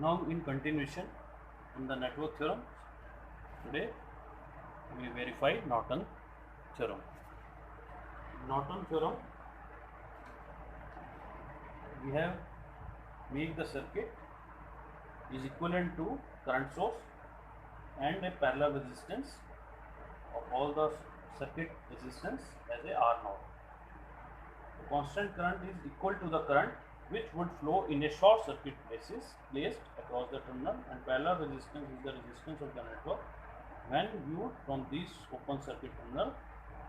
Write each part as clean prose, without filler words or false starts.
Now in continuation in the network theorem, today we verify Norton theorem. Norton theorem, we have make the circuit is equivalent to current source and a parallel resistance of all the circuit resistance as a R naught. The constant current is equal to the current which would flow in a short circuit basis placed across the terminal, and parallel resistance is the resistance of the network when viewed from this open circuit terminal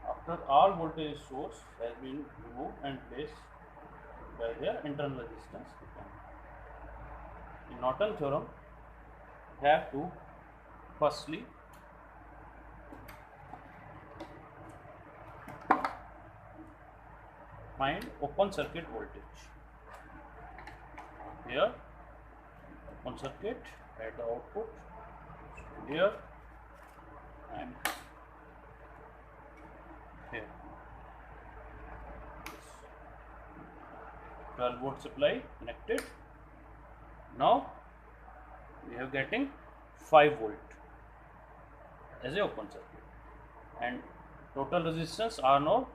after all voltage source has been removed and placed by their internal resistance. In Norton theorem, we have to firstly find open circuit voltage. Here open circuit at the output, here and here. 12 volt supply connected. Now we are getting 5 volt as a open circuit, and total resistance R naught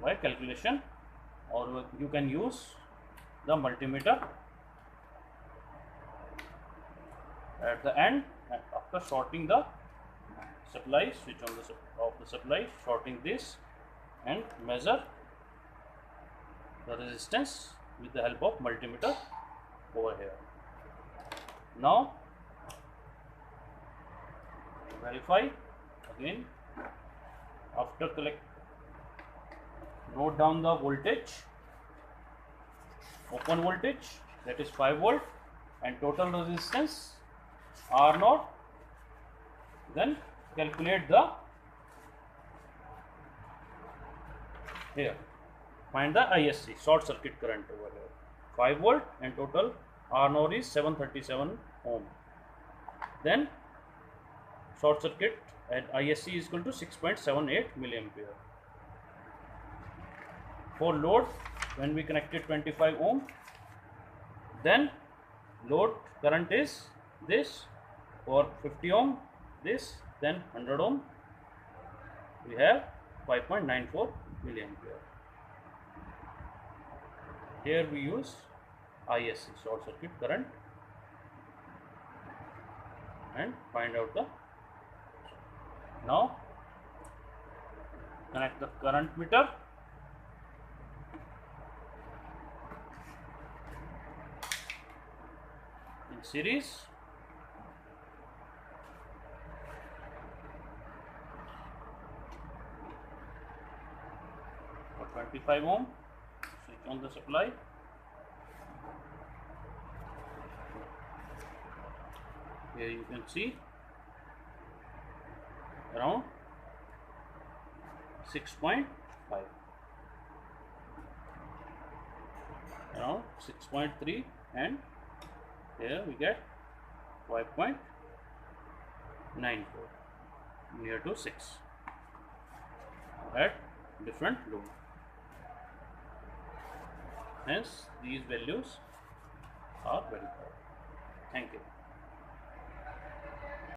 by calculation, or you can use the multimeter at the end after shorting the supply, switch on the supply, shorting this and measure the resistance with the help of multimeter over here. Now verify again. After note down the voltage, open voltage, that is 5 volt, and total resistance R naught. Then calculate the here, find the ISC, short circuit current over here, 5 volt, and total R naught is 737 ohm. Then short circuit at ISC is equal to 6.78 milliampere. For load, when we connected 25 ohm, then load current is this. For 50 ohm this, then 100 ohm we have 5.94 milliampere. Here we use ISC, short circuit current, and find out the. Now connect the current meter. In series. For 25 ohm, switch on the supply. Here you can see around 6.5, around 6.3, and here we get 5.94, near to 6 at different load. Hence these values are verified. Thank you.